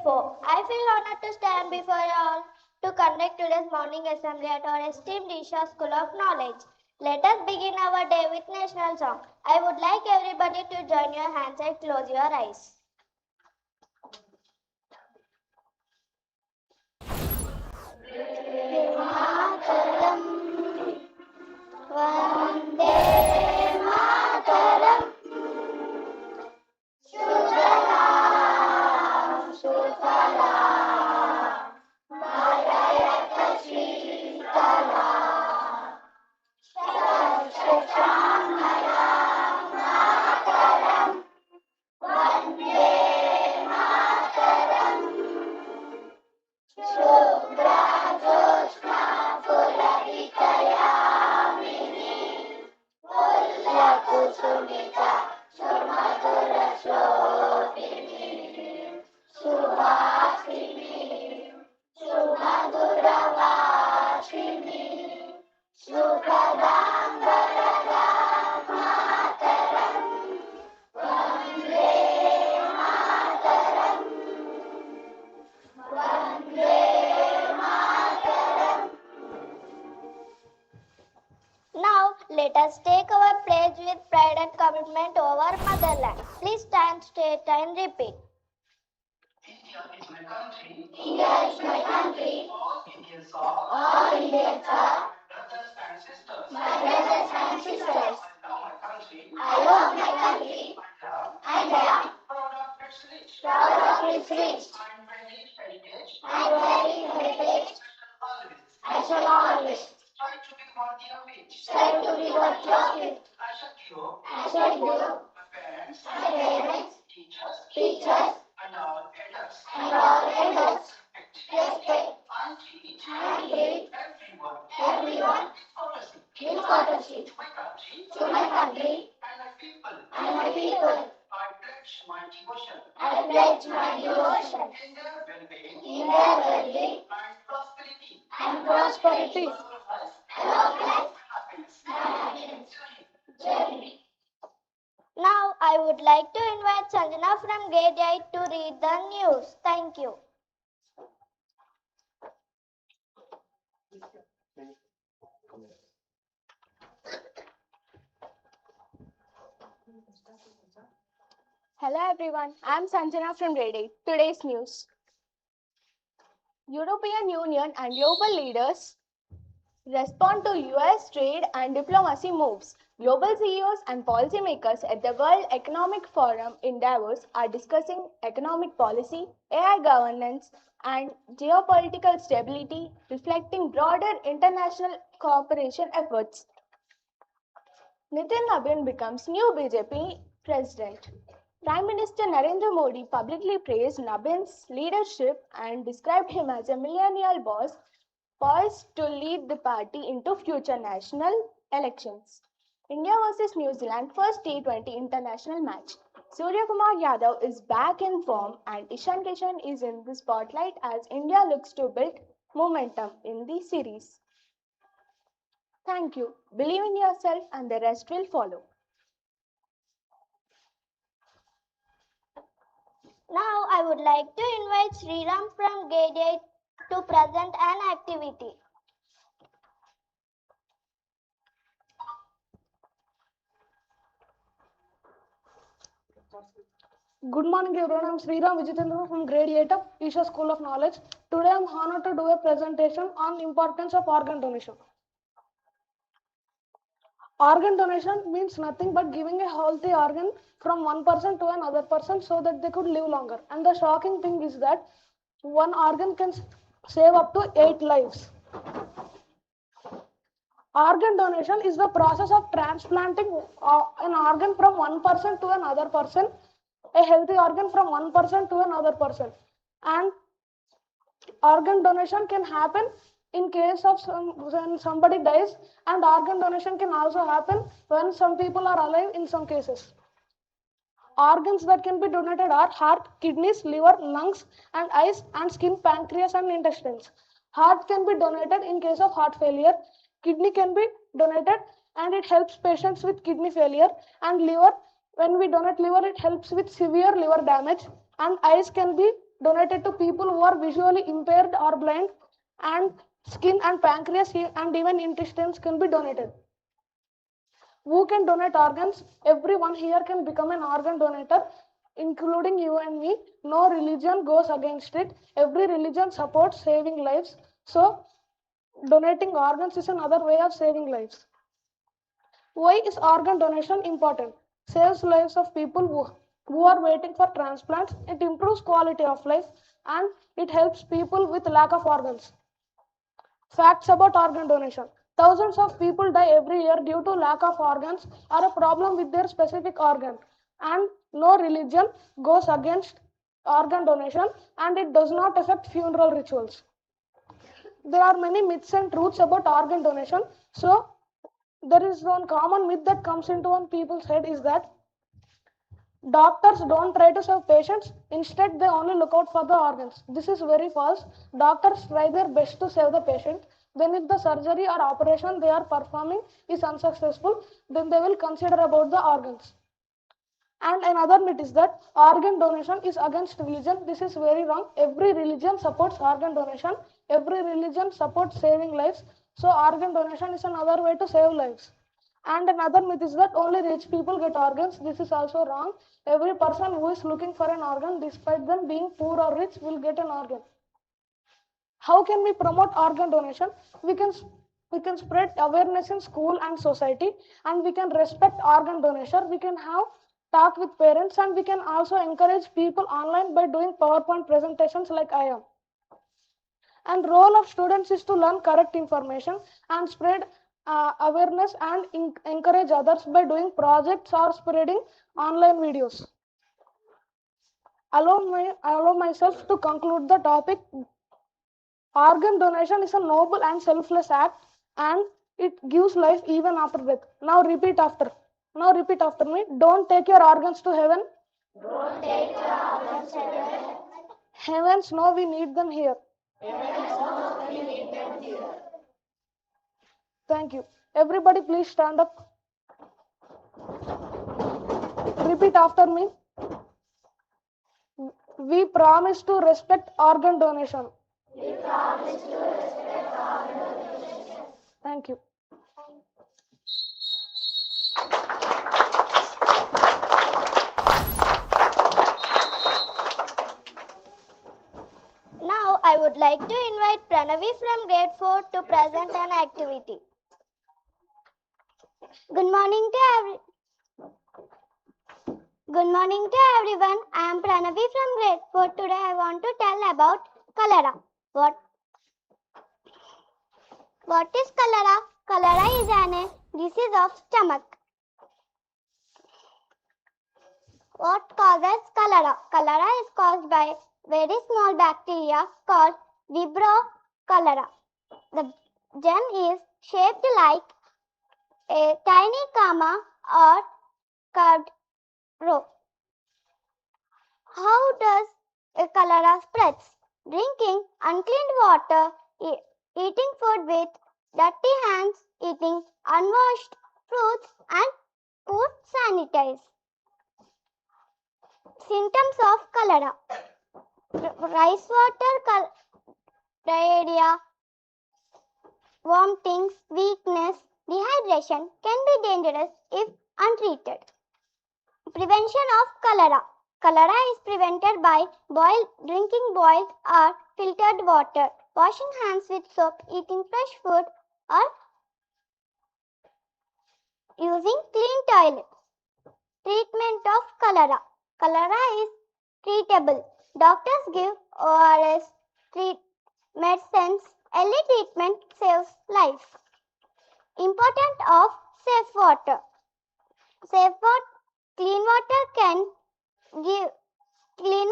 Therefore, I feel honored to stand before you all to conduct today's morning assembly at our esteemed ESHA School of Knowledge. Let us begin our day with national song. I would like everybody to join your hands and close your eyes. Mataram, Vande Mataram, Sujalam, Sufalam, Madayata Shitalam, Shashamharam, Mataram, Vande Mataram, Shubhra Jyotsna Purabhitayamini, Pullakusumita Sumadura Shobhini, Subhasini, Sumadura Vashini, Sukhadam Varadam Mataram, Vande Mataram, Vande Mataram. Now, let us take our pledge with pride and commitment to our motherland. Please stand straight and repeat. India is my country. India is my country. All Indians are All Indians are brothers and sisters. my brothers and sisters. I love my country. I love my country I and am I am proud of its rich proud of its rich and varied heritage. and varied heritage. I I shall always shall always try to be worthy of it. strive to be worthy of it. I shall give I shall give my parents, my parents, teachers, teachers, and all elders and all elders respect respect and treat and treat everyone everyone courtesy. with courtesy. To my country To my country and my people, and my people, I pledge my devotion I pledge my devotion in their well-being in their well-being and prosperity, and prosperity, along along with with happiness. happiness. Jai Hind. Journey. Now, I would like to invite Sanjana from Grade 8 to read the news. Thank you. Hello everyone, I am Sanjana from Grade 8. Today's news. European Union and global leaders respond to US trade and diplomacy moves. Global CEOs and policymakers at the World Economic Forum in Davos are discussing economic policy, AI governance, and geopolitical stability, reflecting broader international cooperation efforts. Nitin Nabin becomes new BJP president. Prime Minister Narendra Modi publicly praised Nabin's leadership and described him as a millennial boss poised to lead the party into future national elections. India vs New Zealand first T20 international match. Suryakumar Yadav is back in form and Ishan Kishan is in the spotlight as India looks to build momentum in the series. Thank you. Believe in yourself and the rest will follow. Now, I would like to invite Sriram from Grade 8 to present an activity. Good morning everyone, I am Sriram Vijitendra from grade 8 of ESHA School of Knowledge. Today I am honored to do a presentation on the importance of organ donation. Organ donation means nothing but giving a healthy organ from one person to another person so that they could live longer. And the shocking thing is that one organ can save up to 8 lives. Organ donation is the process of transplanting an organ from one person to another person, a healthy organ from one person to another person. And organ donation can happen in case of when somebody dies, and organ donation can also happen when some people are alive in some cases. Organs that can be donated are heart, kidneys, liver, lungs, and eyes, and skin, pancreas, and intestines. Heart can be donated in case of heart failure. Kidney can be donated and it helps patients with kidney failure. And liver, when we donate liver, it helps with severe liver damage. And eyes can be donated to people who are visually impaired or blind, and skin and pancreas and even intestines can be donated. Who can donate organs? Everyone here can become an organ donator, including you and me. No religion goes against it. Every religion supports saving lives. So, donating organs is another way of saving lives. Why is organ donation important? Saves lives of people who are waiting for transplants. It improves quality of life and it helps people with lack of organs. Facts about organ donation. Thousands of people die every year due to lack of organs or a problem with their specific organ. And no religion goes against organ donation and it does not affect funeral rituals. There are many myths and truths about organ donation. So, there is one common myth that comes into one people's head is that doctors don't try to save patients, instead they only look out for the organs. This is very false. Doctors try their best to save the patient. Then if the surgery or operation they are performing is unsuccessful, then they will consider about the organs. And another myth is that organ donation is against religion. This is very wrong. Every religion supports organ donation. Every religion supports saving lives. So organ donation is another way to save lives. And another myth is that only rich people get organs. This is also wrong. Every person who is looking for an organ, despite them being poor or rich, will get an organ. How can we promote organ donation? We can spread awareness in school and society, and we can respect organ donation. We can have talk with parents, and we can also encourage people online by doing PowerPoint presentations like I am. And role of students is to learn correct information and spread awareness and encourage others by doing projects or spreading online videos. Allow myself to conclude the topic. Organ donation is a noble and selfless act and it gives life even after death. Now repeat after me. Don't take your organs to heaven. Don't take your organs to heaven. Heavens know we need them here. Thank you. Everybody please stand up. Repeat after me. We promise to respect organ donation. We promise to respect organ donation. Thank you. Now I would like to invite Pranavi from grade 4 to present an activity. Good morning to everyone. I am Pranavi from grade 4. Today I want to tell about cholera. What is cholera? Cholera is an disease of stomach. What causes cholera? Cholera is caused by very small bacteria called Vibrio cholera. The germ is shaped like a tiny comma or curved row. How does a cholera spread? Drinking unclean water, eating food with dirty hands, eating unwashed fruits and poor sanitize. Symptoms of cholera: rice water, diarrhea, vomitings, weakness, dehydration can be dangerous if untreated. Prevention of cholera. Cholera is prevented by drinking boiled or filtered water, washing hands with soap, eating fresh food, or using clean toilets. Treatment of cholera. Cholera is treatable. Doctors give ORS medicines. Early treatment saves life. Importance of safe water. Clean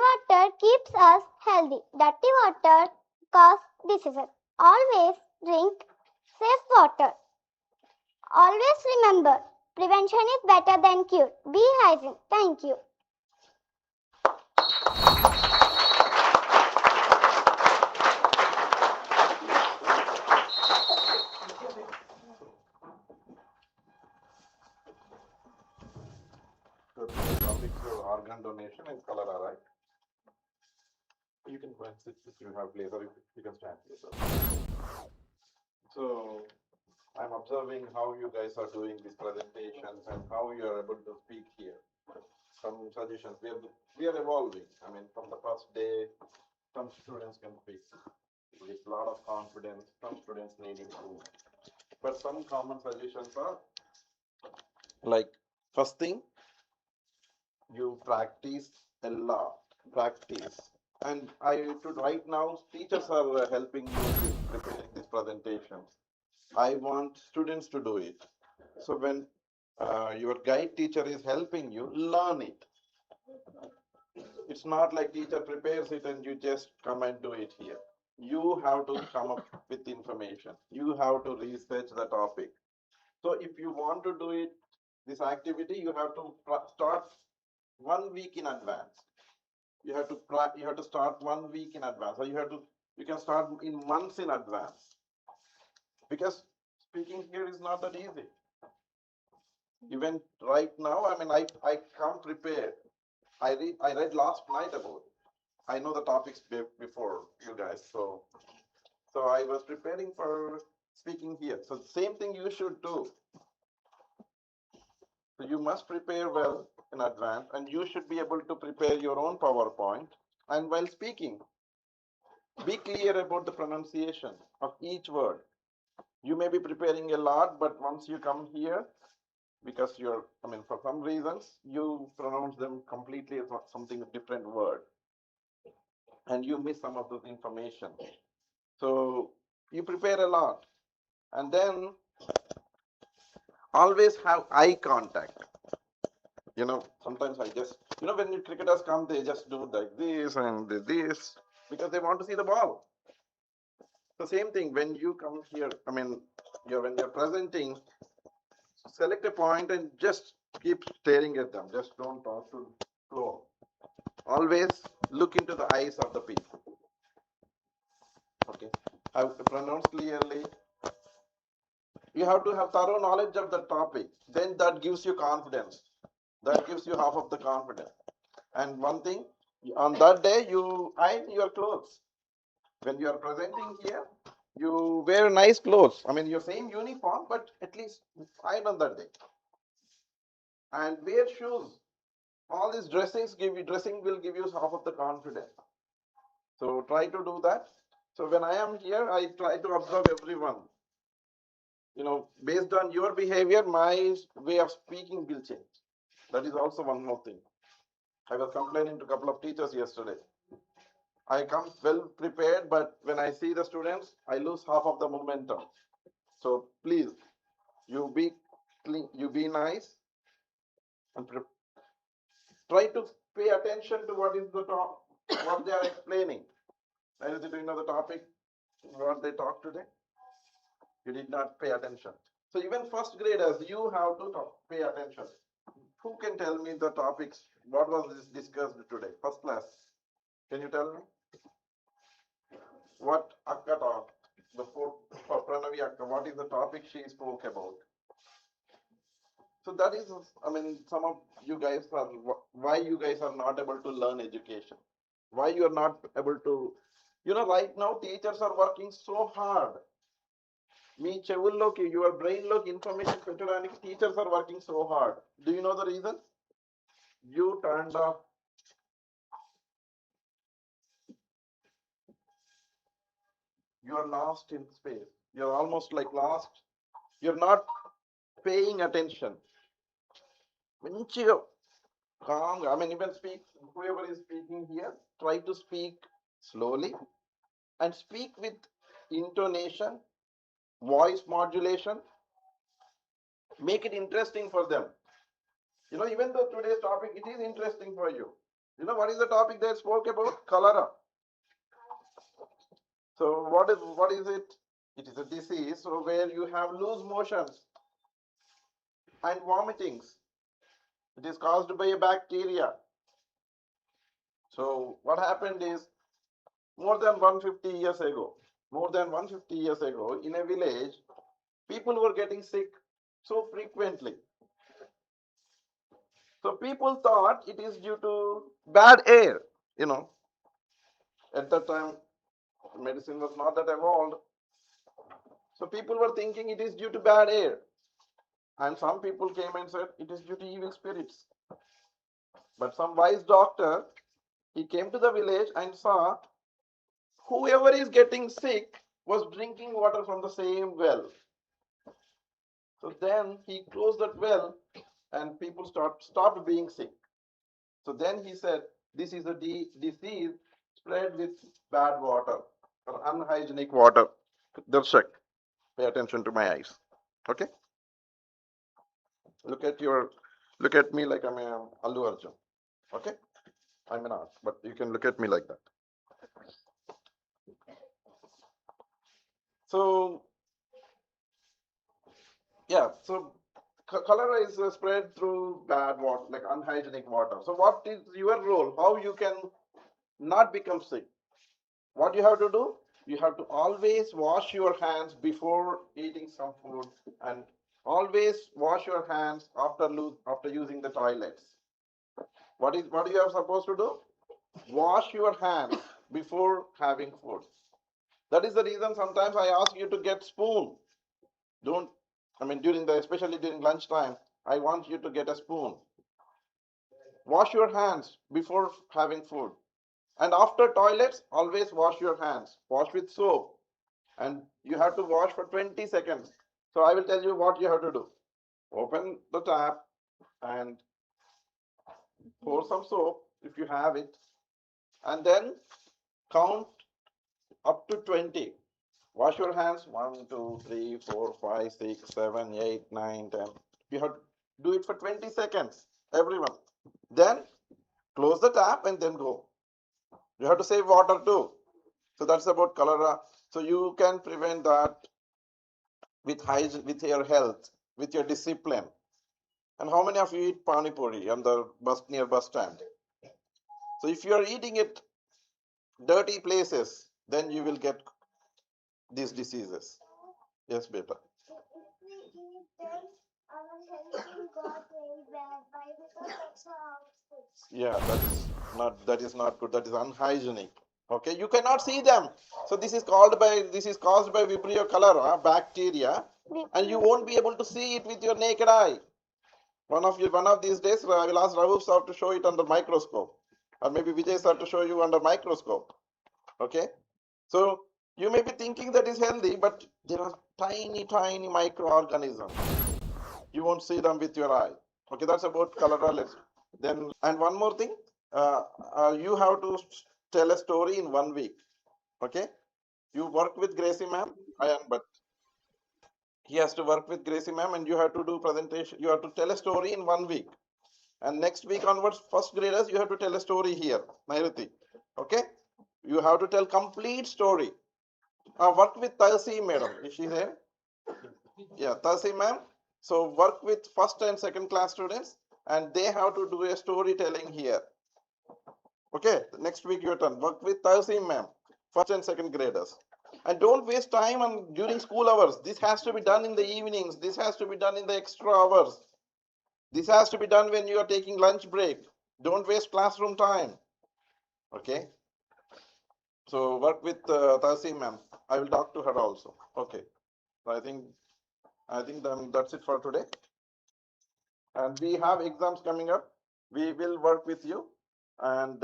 water keeps us healthy. Dirty water causes diseases. Always drink safe water. Always remember, prevention is better than cure. Be hygiene. Thank you. So the topic for organ donation and cholera, right? once if you have place, or if you can stand yourself. So I'm observing how you guys are doing these presentations and how you are able to speak here. Some suggestions. We are evolving. I mean, from the first day, some students can speak with a lot of confidence. Some students need improvement. But some common suggestions are like, first thing, you practice a lot. Practice. And right now, teachers are helping you with preparing these presentations. I want students to do it. So when your guide teacher is helping you, learn it. It's not like teacher prepares it and you just come and do it here. You have to come up with information. You have to research the topic. So if you want to do it, this activity, you have to start 1 week in advance. You have to start 1 week in advance, or you can start in months in advance, because speaking here is not that easy. Even right now, I mean, I come prepared. I read last night about it. I know the topics before you guys, so I was preparing for speaking here. So the same thing you should do. So you must prepare well in advance, and you should be able to prepare your own PowerPoint. And while speaking, be clear about the pronunciation of each word. You may be preparing a lot, but once you come here, because for some reasons, you pronounce them completely as something different word, and you miss some of the information. So you prepare a lot, and then always have eye contact. Sometimes I just, when the cricketers come, they just do like this and this, because they want to see the ball. The same thing when you come here, when you're presenting, select a point and just keep staring at them. Just don't talk to flow. Always look into the eyes of the people. Okay. Have to pronounce clearly. You have to have thorough knowledge of the topic. Then that gives you confidence. That gives you half of the confidence. And one thing, on that day, you iron your clothes. When you are presenting here, you wear nice clothes. Your same uniform, but at least iron on that day. And wear shoes. All these dressing will give you half of the confidence. So try to do that. So when I am here, I try to observe everyone. Based on your behavior, my way of speaking will change. That is also one more thing. I was complaining to a couple of teachers yesterday. I come well prepared, but when I see the students, I lose half of the momentum. So please, you be clean, you be nice, and try to pay attention to what they are explaining. Do you know the topic, what they talk today? You did not pay attention. So even first graders, you have to pay attention. Who can tell me the topics? What was discussed today? First class. Can you tell me? What Akka talked? For Pranavi Akka, what is the topic she spoke about? So that is, some of you guys why you guys are not able to learn education. Why you are not able to, right now teachers are working so hard. Me చెవుల్లోకి your brain లోకి information పెట్టడానికి teachers are working so hard. Do you know the reason? You turned off. You are lost in space. You're almost like lost. You're not paying attention. Calm. Even whoever is speaking here, try to speak slowly and speak with intonation, voice modulation. Make it interesting for them. Even though today's topic, it is interesting for you. What is the topic they spoke about? Cholera. So what is it? It is a disease where you have loose motions and vomitings. It is caused by a bacteria. So what happened is, more than 150 years ago, in a village, people were getting sick so frequently. So people thought it is due to bad air, At that time, medicine was not that evolved. So people were thinking it is due to bad air. And some people came and said it is due to evil spirits. But some wise doctor, he came to the village and saw whoever is getting sick was drinking water from the same well. So then he closed that well and people stopped being sick. So then he said, this is a disease spread with bad water or unhygienic water. Darshak, pay attention to my eyes. Okay? Look at me like I'm a Allu Arjun. Okay? I'm not, but you can look at me like that. So, yeah, so cholera is spread through bad water, like unhygienic water. So, what is your role? How you can not become sick? What you have to do? You have to always wash your hands before eating some food, and always wash your hands after using the toilets. What you are supposed to do? Wash your hands before having food. That is the reason sometimes I ask you to get spoon. Especially during lunchtime, I want you to get a spoon. Wash your hands before having food. And after toilets, always wash your hands. Wash with soap. And you have to wash for 20 seconds. So I will tell you what you have to do. Open the tap and pour some soap if you have it. And then count up to 20. Wash your hands 1, 2, 3, 4, 5, 6, 7, 8, 9, 10. You have to do it for 20 seconds, everyone. Then close the tap and then go. You have to save water too. So that's about cholera. So you can prevent that with your health, with your discipline. And how many of you eat pani puri on the near bus stand? So if you are eating it dirty places, then you will get these diseases. Yes, beta. Yeah, that is not good. That is unhygienic. Okay, you cannot see them. So this is caused by Vibrio cholera bacteria, and you won't be able to see it with your naked eye. One of these days, I will ask Raghub sir to show it under microscope, or maybe Vijay sir to show you under microscope. Okay, so you may be thinking that is healthy, but there are tiny microorganisms. You won't see them with your eye. Okay, that's about cholera. And one more thing, you have to tell a story in 1 week. Okay, you work with Gracie ma'am, but he has to work with Gracie ma'am, and you have to do presentation. You have to tell a story in 1 week, and next week onwards, first graders, you have to tell a story here, Nairuti. Okay, you have to tell complete story. Work with Tulsi madam. Is she there? Yeah, Tulsi ma'am. So work with first and second class students, and they have to do a storytelling here. Okay, next week your turn. Work with Tulsi ma'am, first and second graders. And don't waste time during school hours. This has to be done in the evenings. This has to be done in the extra hours. This has to be done when you are taking lunch break. Don't waste classroom time. Okay. So work with Tulsi ma'am. I will talk to her also. Okay. So I think that's it for today. And we have exams coming up. We will work with you, and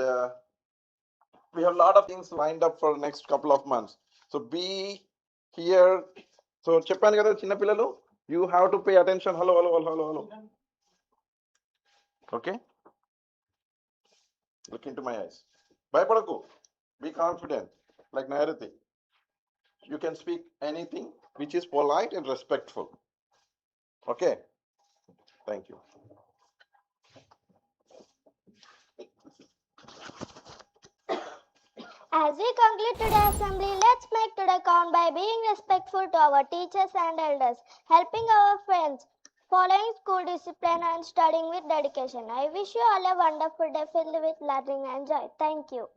we have a lot of things lined up for the next couple of months. So be here. So Cheppan kada chinna pillalu, you have to pay attention. Hello. Okay? Look into my eyes. Bhayapadaku. Be confident. Like Nairuti. You can speak anything which is polite and respectful. Okay? Thank you. As we conclude today's assembly, let's make today count by being respectful to our teachers and elders, helping our friends, following school discipline and studying with dedication. I wish you all a wonderful day filled with learning and joy. Thank you.